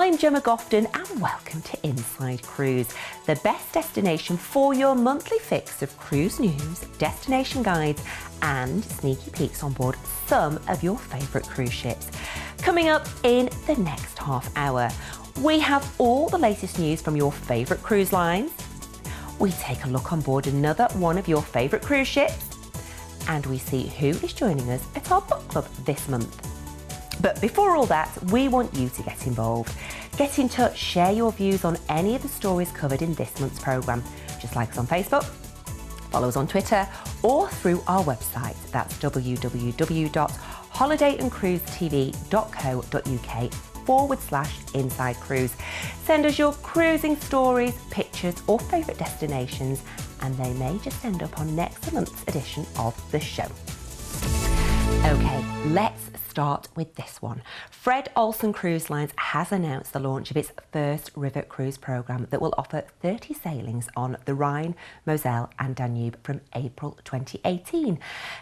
I'm Jemma Gofton and welcome to Inside Cruise, the best destination for your monthly fix of cruise news, destination guides and sneaky peeks on board some of your favourite cruise ships. Coming up in the next half hour, we have all the latest news from your favourite cruise lines. We take a look on board another one of your favourite cruise ships, and we see who is joining us at our book club this month. But before all that, we want you to get involved. Get in touch, share your views on any of the stories covered in this month's programme. Just like us on Facebook, follow us on Twitter, or through our website. That's www.holidayandcruisetv.co.uk/Inside Cruise. Send us your cruising stories, pictures or favourite destinations, and they may just end up on next month's edition of the show. Okay, let's start with this one. Fred Olsen Cruise Lines has announced the launch of its first river cruise programme that will offer 30 sailings on the Rhine, Moselle and Danube from April 2018.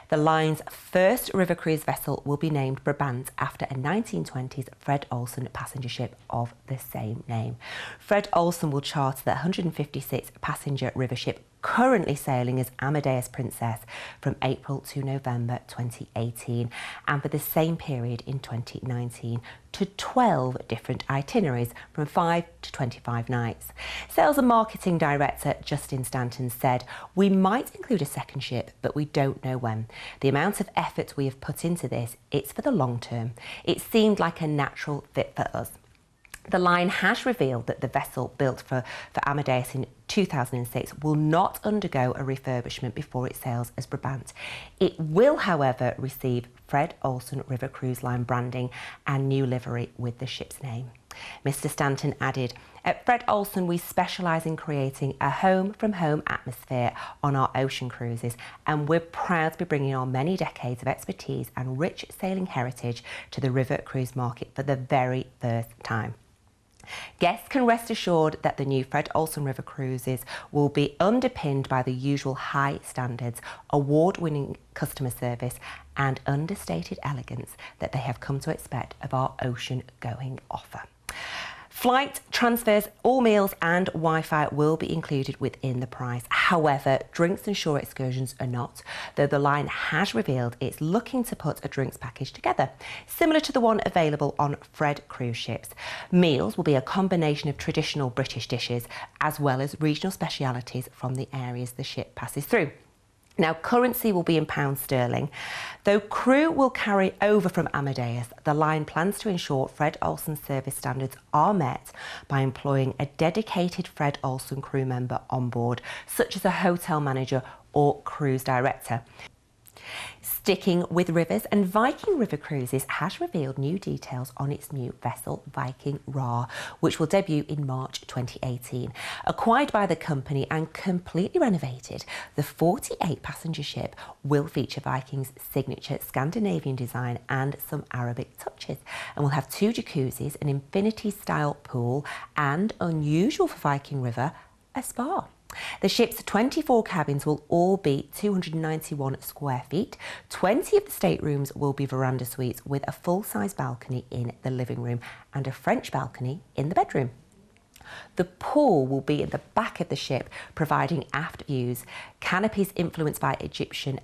The line's first river cruise vessel will be named Brabant after a 1920s Fred Olsen passenger ship of the same name. Fred Olsen will charter the 156 passenger river ship currently sailing as Amadeus Princess from April to November 2018, and for the same period in 2019 to 12 different itineraries from 5 to 25 nights. Sales and Marketing Director Justin Stanton said, "We might include a second ship, but we don't know when. The amount of effort we have put into this, it's for the long term. It seemed like a natural fit for us." The line has revealed that the vessel built for Amadeus in 2006 will not undergo a refurbishment before it sails as Brabant. It will, however, receive Fred Olsen River Cruise Line branding and new livery with the ship's name. Mr. Stanton added, "At Fred Olsen, we specialise in creating a home-from-home atmosphere on our ocean cruises, and we're proud to be bringing our many decades of expertise and rich sailing heritage to the river cruise market for the very first time." Guests can rest assured that the new Fred Olsen River Cruises will be underpinned by the usual high standards, award-winning customer service and understated elegance that they have come to expect of our ocean-going offer. Flight, transfers, all meals and Wi-Fi will be included within the price. However, drinks and shore excursions are not, though the line has revealed it's looking to put a drinks package together, similar to the one available on Fred cruise ships. Meals will be a combination of traditional British dishes as well as regional specialities from the areas the ship passes through. Now, currency will be in pounds sterling. Though crew will carry over from Amadeus, the line plans to ensure Fred Olsen service standards are met by employing a dedicated Fred Olsen crew member on board, such as a hotel manager or cruise director. Sticking with rivers, and Viking River Cruises has revealed new details on its new vessel, Viking Ra, which will debut in March 2018. Acquired by the company and completely renovated, the 48-passenger ship will feature Viking's signature Scandinavian design and some Arabic touches, and will have 2 jacuzzis, an infinity-style pool, and, unusual for Viking River, a spa. The ship's 24 cabins will all be 291 square feet. 20 of the staterooms will be veranda suites with a full-size balcony in the living room and a French balcony in the bedroom. The pool will be in the back of the ship, providing aft views. Canopies influenced by Egyptian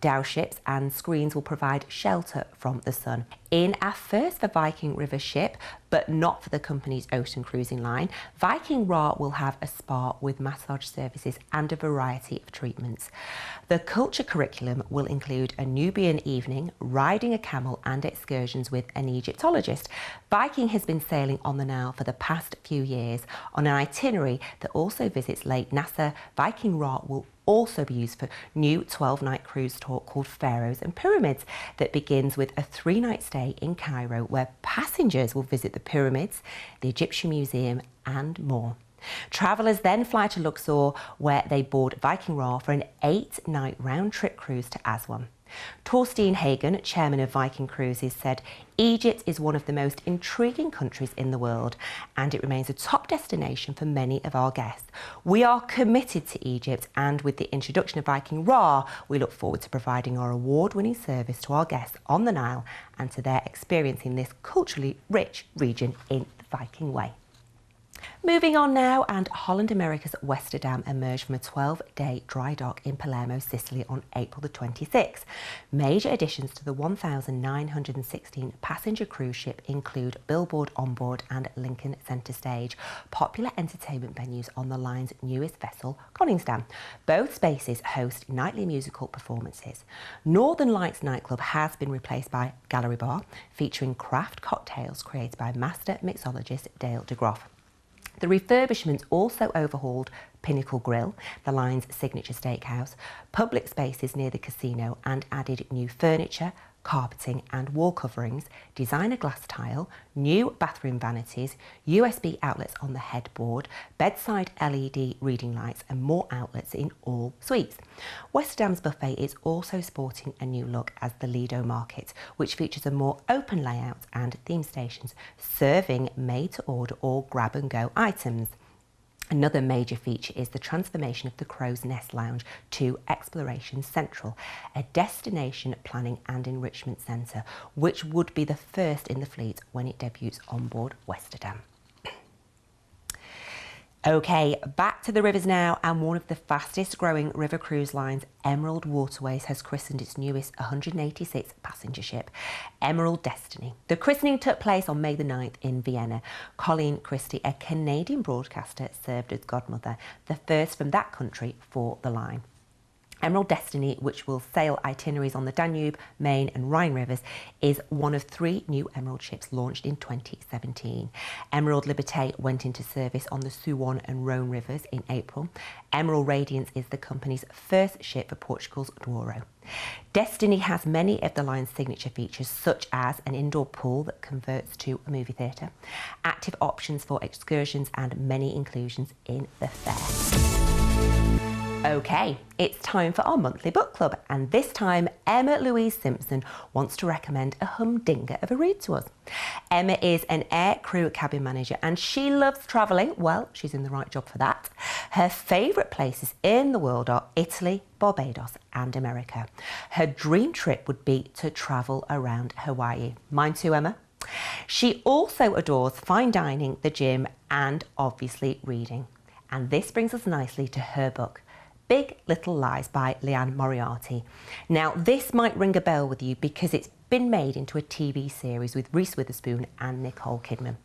dhow ships, and screens will provide shelter from the sun. In our first for Viking River ship, but not for the company's ocean cruising line, Viking Ra will have a spa with massage services and a variety of treatments. The culture curriculum will include a Nubian evening, riding a camel and excursions with an Egyptologist. Viking has been sailing on the Nile for the past few years on an itinerary that also visits Lake Nasser. Viking Ra will also be used for new 12-night cruise tour called Pharaohs and Pyramids that begins with a 3-night stay in Cairo, where passengers will visit the pyramids, the Egyptian Museum and more. Travellers then fly to Luxor, where they board Viking Ra for an 8-night round-trip cruise to Aswan. Torstein Hagen, chairman of Viking Cruises, said, "Egypt is one of the most intriguing countries in the world, and it remains a top destination for many of our guests. We are committed to Egypt, and with the introduction of Viking Ra, we look forward to providing our award-winning service to our guests on the Nile and to their experiencing this culturally rich region in the Viking way. Moving on now, and Holland America's Westerdam emerged from a 12-day dry dock in Palermo, Sicily on April the 26th. Major additions to the 1,916 passenger cruise ship include billboard on board and Lincoln Centre Stage, popular entertainment venues on the line's newest vessel, Koningsdam. Both spaces host nightly musical performances. Northern Lights nightclub has been replaced by Gallery Bar, featuring craft cocktails created by master mixologist Dale DeGroff. The refurbishments also overhauled Pinnacle Grill, the line's signature steakhouse, public spaces near the casino, and added new furniture, carpeting and wall coverings, designer glass tile, new bathroom vanities, USB outlets on the headboard, bedside LED reading lights and more outlets in all suites. Westerdam's buffet is also sporting a new look as the Lido Market, which features a more open layout and theme stations, serving made-to-order or grab-and-go items. Another major feature is the transformation of the Crow's Nest Lounge to Exploration Central, a destination planning and enrichment centre, which would be the first in the fleet when it debuts on board Westerdam. Okay, back to the rivers now, and one of the fastest growing river cruise lines, Emerald Waterways, has christened its newest 186 passenger ship, Emerald Destiny. The christening took place on May the 9th in Vienna. Colleen Christie, a Canadian broadcaster, served as godmother, the first from that country for the line. Emerald Destiny, which will sail itineraries on the Danube, Main and Rhine rivers, is one of 3 new Emerald ships launched in 2017. Emerald Liberté went into service on the Suwon and Rhone rivers in April. Emerald Radiance is the company's first ship for Portugal's Douro. Destiny has many of the line's signature features, such as an indoor pool that converts to a movie theatre, active options for excursions and many inclusions in the fare. Okay, it's time for our monthly book club, and this time Emma Louise Simpson wants to recommend a humdinger of a read to us. Emma is an air crew cabin manager and she loves travelling. Well, she's in the right job for that. Her favourite places in the world are Italy, Barbados and America. Her dream trip would be to travel around Hawaii. Mine too, Emma. She also adores fine dining, the gym and obviously reading. And this brings us nicely to her book, Big Little Lies by Liane Moriarty. Now, this might ring a bell with you because it's been made into a TV series with Reese Witherspoon and Nicole Kidman.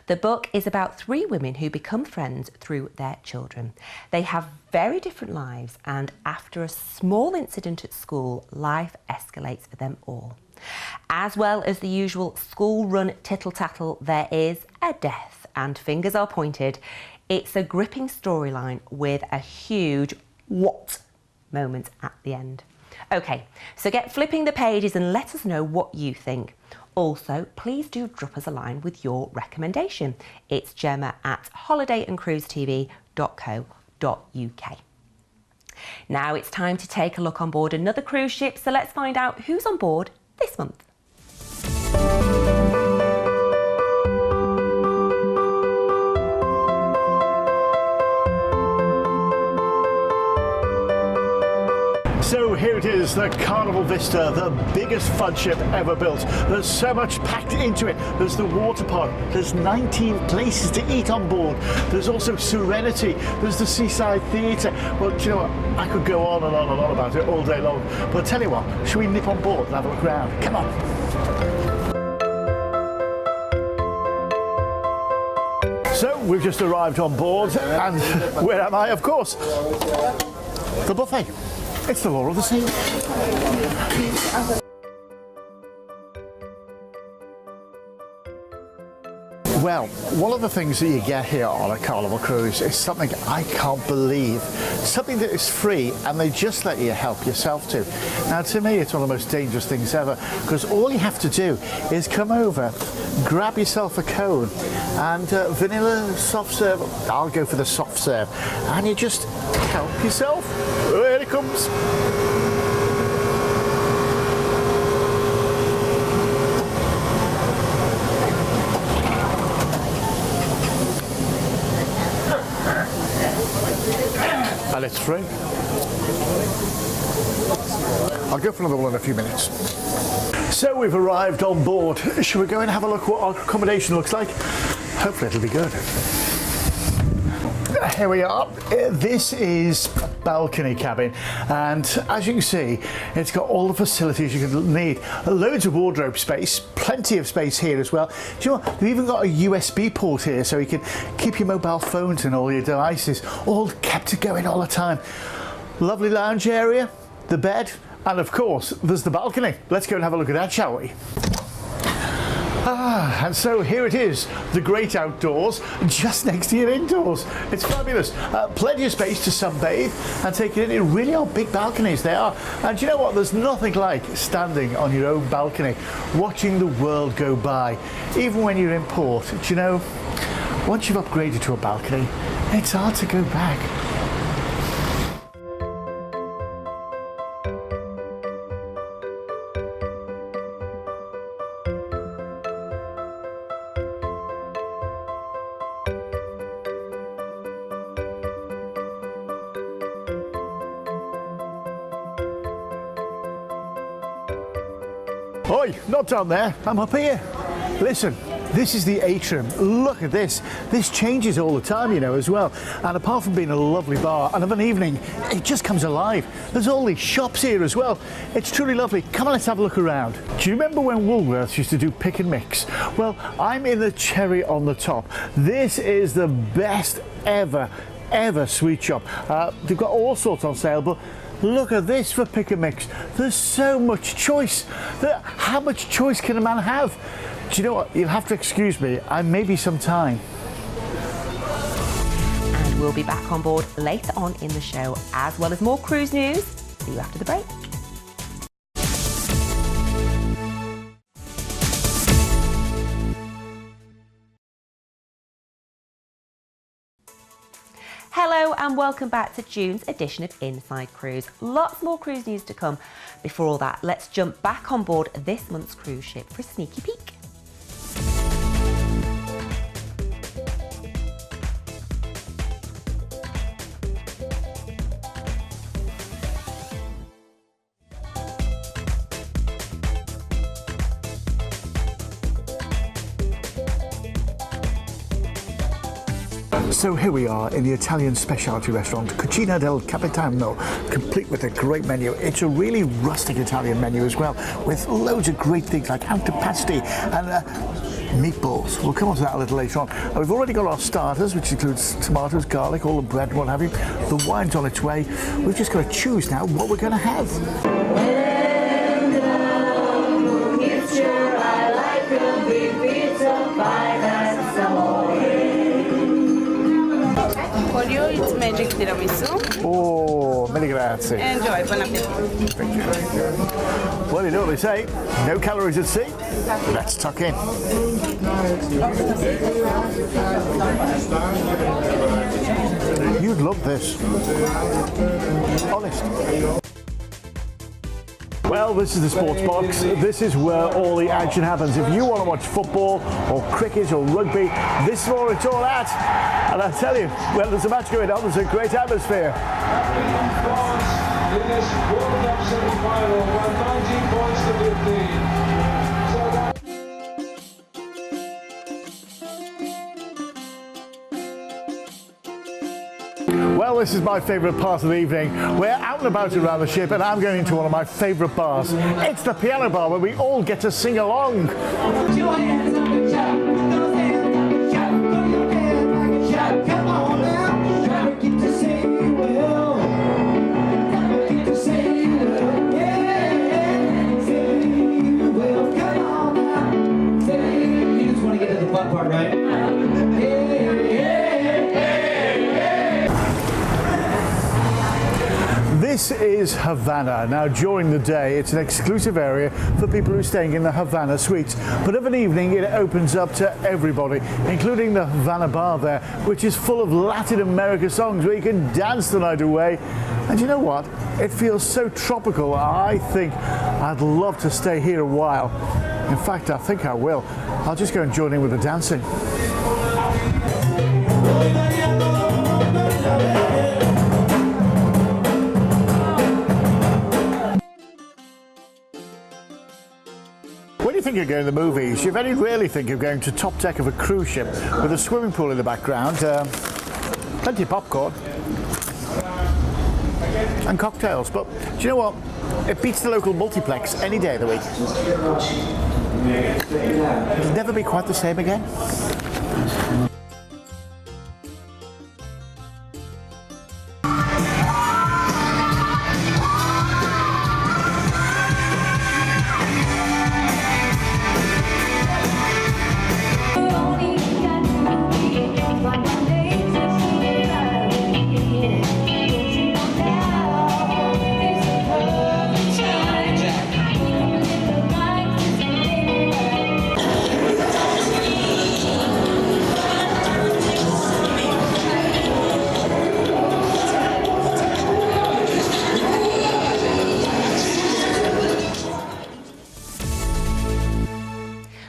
The book is about 3 women who become friends through their children. They have very different lives, and after a small incident at school, life escalates for them all. As well as the usual school-run tittle-tattle, there is a death, and fingers are pointed. It's a gripping storyline with a huge what moment at the end. Okay, so get flipping the pages and let us know what you think. Also, please do drop us a line with your recommendation. It's gemma@holidayandcruisetv.co.uk. Now it's time to take a look on board another cruise ship, so let's find out who's on board this month. So here it is, the Carnival Vista, the biggest fun ship ever built. There's so much packed into it. There's the water park, there's 19 places to eat on board. There's also Serenity, there's the Seaside Theatre. Well, do you know what? I could go on and on and on about it all day long. But tell you what, should we nip on board and have a look around? Come on. So we've just arrived on board, and where am I? Of course, the buffet. It's the law of the sea. Well, one of the things that you get here on a Carnival cruise is something I can't believe. Something that is free and they just let you help yourself to. Now, to me, it's one of the most dangerous things ever, because all you have to do is come over, grab yourself a cone and vanilla soft serve. I'll go for the soft serve. And you just help yourself. Here it comes. And it's free. I'll go for another one in a few minutes. So we've arrived on board. Shall we go and have a look what our accommodation looks like? Hopefully it'll be good. Here we are. This is a balcony cabin, and as you can see, it's got all the facilities you can need. Loads of wardrobe space, plenty of space here as well. Do you know what? We've even got a USB port here, so you can keep your mobile phones and all your devices all kept going all the time. Lovely lounge area, the bed, and of course, there's the balcony. Let's go and have a look at that, shall we? And so here it is, the great outdoors, just next to your indoors. It's fabulous. Plenty of space to sunbathe and take it in. Really are big balconies, they are. And you know what? There's nothing like standing on your own balcony, watching the world go by. Even when you're in port, do you know, once you've upgraded to a balcony, it's hard to go back. Oi, not down there, I'm up here. Listen, this is the atrium. Look at this. This changes all the time, you know, as well. And apart from being a lovely bar, and of an evening, it just comes alive. There's all these shops here as well. It's truly lovely. Come on, let's have a look around. Do you remember when Woolworths used to do pick and mix? Well, I'm in the cherry on the top. This is the best ever sweet shop. They've got all sorts on sale, but look at this for pick and mix. There's so much choice. How much choice can a man have? Do you know what? You'll have to excuse me. I may be some time. And we'll be back on board later on in the show, as well as more cruise news. See you after the break. Hello and welcome back to June's edition of Inside Cruise. Lots more cruise news to come. Before all that, let's jump back on board this month's cruise ship for a sneaky peek. So here we are in the Italian specialty restaurant, Cucina del Capitano, complete with a great menu. It's a really rustic Italian menu as well, with loads of great things like antipasti and meatballs. We'll come on to that a little later on. We've already got our starters, which includes tomatoes, garlic, all the bread, what have you. The wine's on its way. We've just got to choose now what we're going to have. When the moon is sure, I like a big pizza pie, that's amore. For you, it's magic tiramisu. Oh, many grazie. Enjoy, buon appetito. Thank you. Well, you know what they say, no calories at sea. Let's tuck in. You'd love this. Honest. Well, this is the sports box. This is where all the action happens. If you want to watch football or cricket or rugby, this is where it's all at. And I tell you, well, there's a match going on. There's a great atmosphere. In this World Cup semi-final, 19 points to 15. Well, this is my favourite part of the evening. We're out and about around the ship and I'm going into one of my favourite bars. It's the piano bar where we all get to sing along. Put your hands up and shout, put those hands up and shout, put your hands up and shout, come on now. Never get to say you will, never get to say you will, yeah, say you will, come on now. Say, you just want to get to the fun part, right? This is Havana. Now, during the day, it's an exclusive area for people who are staying in the Havana suites. But of an evening, it opens up to everybody, including the Havana bar there, which is full of Latin America songs where you can dance the night away. And you know what? It feels so tropical. I think I'd love to stay here a while. In fact, I think I will. I'll just go and join in with the dancing. think of going to the movies, you very rarely think of going to top deck of a cruise ship with a swimming pool in the background, plenty of popcorn and cocktails. But do you know what? It beats the local multiplex any day of the week. It'll never be quite the same again.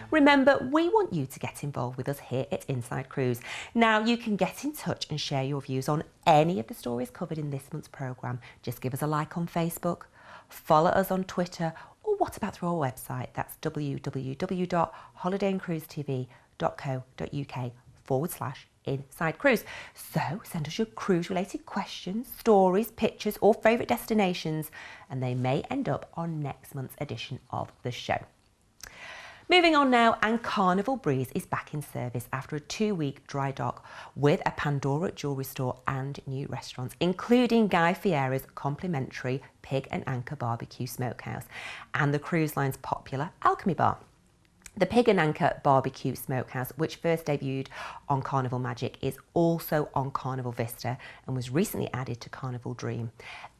Remember, we want you to get involved with us here at Inside Cruise. Now, you can get in touch and share your views on any of the stories covered in this month's programme. Just give us a like on Facebook, follow us on Twitter, or what about through our website? That's www.holidayandcruisetv.co.uk/Inside Cruise. So send us your cruise-related questions, stories, pictures, or favourite destinations, and they may end up on next month's edition of the show. Moving on now, and Carnival Breeze is back in service after a 2-week dry dock with a Pandora jewellery store and new restaurants, including Guy Fieri's complimentary Pig and Anchor barbecue smokehouse and the cruise line's popular Alchemy Bar. The Pig and Anchor barbecue smokehouse, which first debuted on Carnival Magic, is also on Carnival Vista and was recently added to Carnival Dream.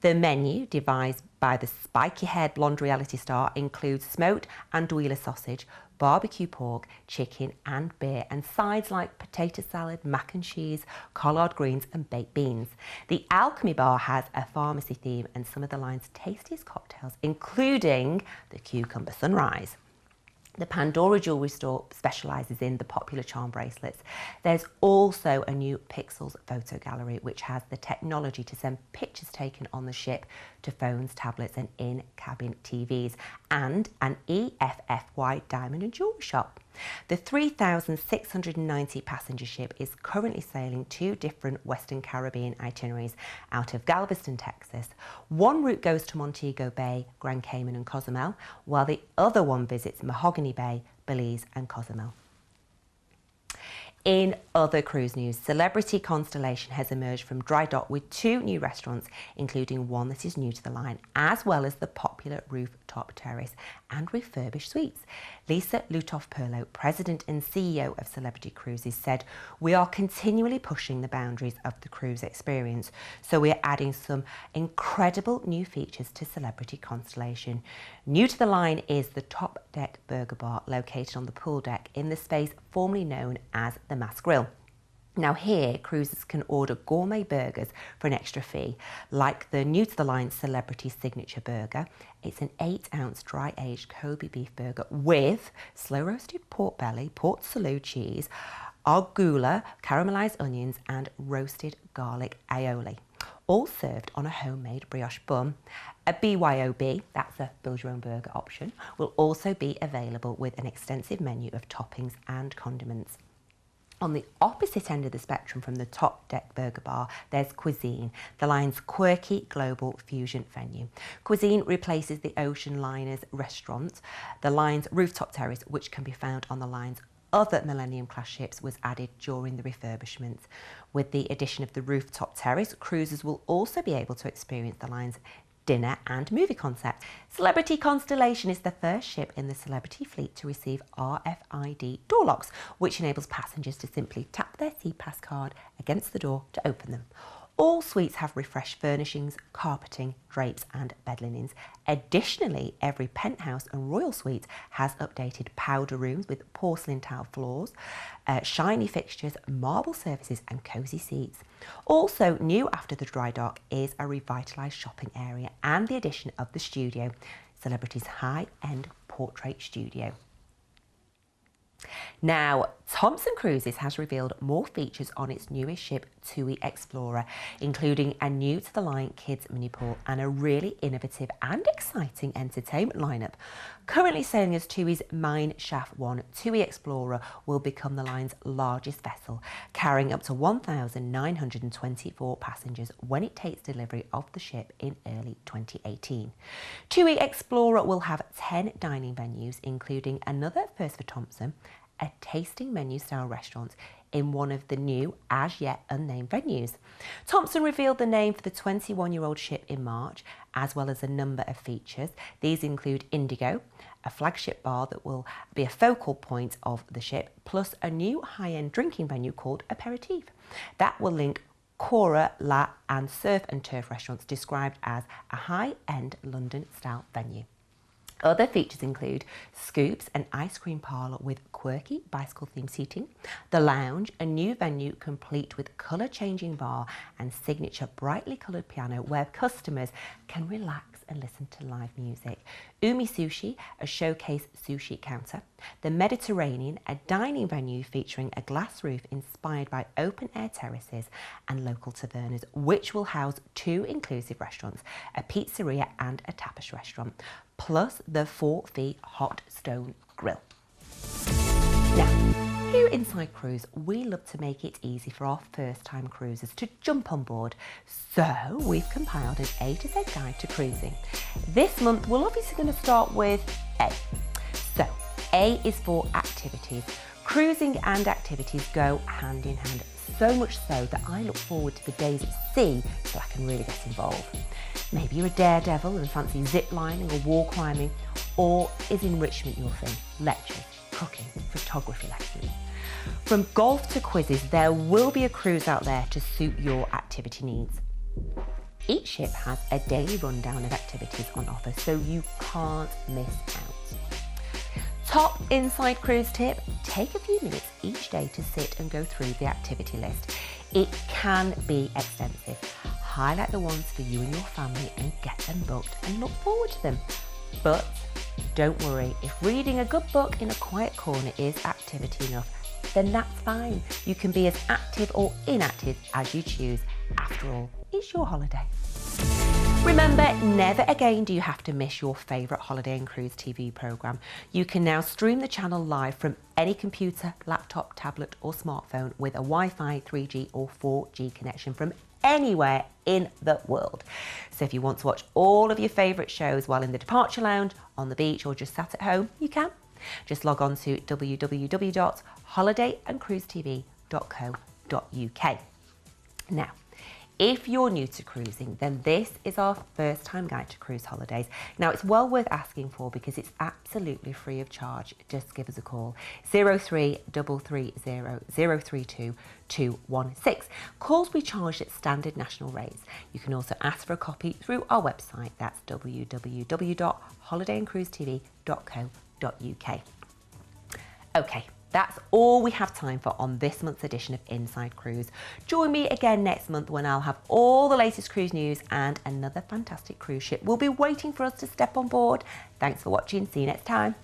The menu, devised by the spiky-haired blonde reality star, includes smoked andouille sausage, barbecue pork, chicken and beer, and sides like potato salad, mac and cheese, collard greens and baked beans. The Alchemy Bar has a pharmacy theme and some of the line's tastiest cocktails, including the Cucumber Sunrise. The Pandora jewellery store specialises in the popular charm bracelets. There's also a new Pixels photo gallery, which has the technology to send pictures taken on the ship to phones, tablets and in-cabin TVs, and an EFFY diamond and jewellery shop. The 3,690 passenger ship is currently sailing 2 different Western Caribbean itineraries out of Galveston, Texas. One route goes to Montego Bay, Grand Cayman and Cozumel, while the other one visits Mahogany Bay, Belize and Cozumel. In other cruise news, celebrity Constellation has emerged from dry dock with 2 new restaurants, including one that is new to the line, as well as the popular rooftop terrace and refurbished suites. Lisa Lutoff-Perlo, President and CEO of Celebrity Cruises, said, "We are continually pushing the boundaries of the cruise experience, so we are adding some incredible new features to Celebrity Constellation. New to the line is the Top Deck Burger Bar, located on the pool deck in the space formerly known as the Mass Grill. Now here, cruisers can order gourmet burgers for an extra fee, like the new to the line Celebrity Signature Burger. It's an 8-ounce dry-aged Kobe beef burger with slow-roasted pork belly, Port Salut cheese, arugula, caramelised onions and roasted garlic aioli, all served on a homemade brioche bun. A BYOB, that's a build your own burger option, will also be available with an extensive menu of toppings and condiments. On the opposite end of the spectrum from the Top Deck Burger Bar, there's Cuisine, the line's quirky global fusion venue. Cuisine replaces the Ocean Liners restaurant. The line's rooftop terrace, which can be found on the line's other Millennium class ships, was added during the refurbishment. With the addition of the rooftop terrace, cruisers will also be able to experience the line's dinner and movie concept. Celebrity Constellation is the first ship in the Celebrity fleet to receive RFID door locks, which enables passengers to simply tap their SeaPass card against the door to open them. All suites have refreshed furnishings, carpeting, drapes and bed linens. Additionally, every penthouse and royal suite has updated powder rooms with porcelain tile floors, shiny fixtures, marble surfaces and cosy seats. Also new after the dry dock is a revitalised shopping area and the addition of the studio, Celebrity's high-end portrait studio. Now, Thomson Cruises has revealed more features on its newest ship, TUI Explorer, including a new to the line kids mini pool and a really innovative and exciting entertainment lineup. Currently sailing as TUI's Mine Shaft 1, TUI Explorer will become the line's largest vessel, carrying up to 1,924 passengers when it takes delivery of the ship in early 2018. TUI Explorer will have 10 dining venues, including another first for Thomson, a tasting menu style restaurant in one of the new as yet unnamed venues. Thomson revealed the name for the 21-year-old ship in March, as well as a number of features. These include Indigo, a flagship bar that will be a focal point of the ship, plus a new high-end drinking venue called Aperitif that will link Cora, La and Surf and Turf restaurants, described as a high-end London-style venue. Other features include Scoops, an ice cream parlour with quirky bicycle-themed seating, the Lounge, a new venue complete with colour-changing bar and signature brightly coloured piano where customers can relax and listen to live music, Umi Sushi, a showcase sushi counter, the Mediterranean, a dining venue featuring a glass roof inspired by open-air terraces and local tavernas, which will house 2 inclusive restaurants, a pizzeria and a tapas restaurant, plus the 4-feet hot stone grill. Now, here Inside Cruise, we love to make it easy for our first-time cruisers to jump on board. So we've compiled an A to Z guide to cruising. This month, we're obviously going to start with A. So A is for activities. Cruising and activities go hand in hand, so much so that I look forward to the days at sea so I can really get involved. Maybe you're a daredevil and fancy zip lining or wall climbing, or is enrichment your thing? Lectures, cooking, photography lessons. From golf to quizzes, there will be a cruise out there to suit your activity needs. Each ship has a daily rundown of activities on offer, so you can't miss out. Top Inside Cruise tip, take a few minutes each day to sit and go through the activity list. It can be extensive. Highlight the ones for you and your family and get them booked and look forward to them. But don't worry, if reading a good book in a quiet corner is activity enough, then that's fine. You can be as active or inactive as you choose. After all, it's your holiday. Remember, never again do you have to miss your favourite Holiday and Cruise TV programme. You can now stream the channel live from any computer, laptop, tablet or smartphone with a Wi-Fi, 3G or 4G connection from anywhere in the world. So if you want to watch all of your favourite shows while in the departure lounge, on the beach or just sat at home, you can. Just log on to www.holidayandcruisetv.co.uk. Now, if you're new to cruising, then this is our first time guide to cruise holidays. Now, it's well worth asking for because it's absolutely free of charge. Just give us a call, 03330 032 216. Calls will be charged at standard national rates. You can also ask for a copy through our website. That's www.holidayandcruisetv.co.uk. Okay. That's all we have time for on this month's edition of Inside Cruise. Join me again next month when I'll have all the latest cruise news and another fantastic cruise ship will be waiting for us to step on board. Thanks for watching. See you next time.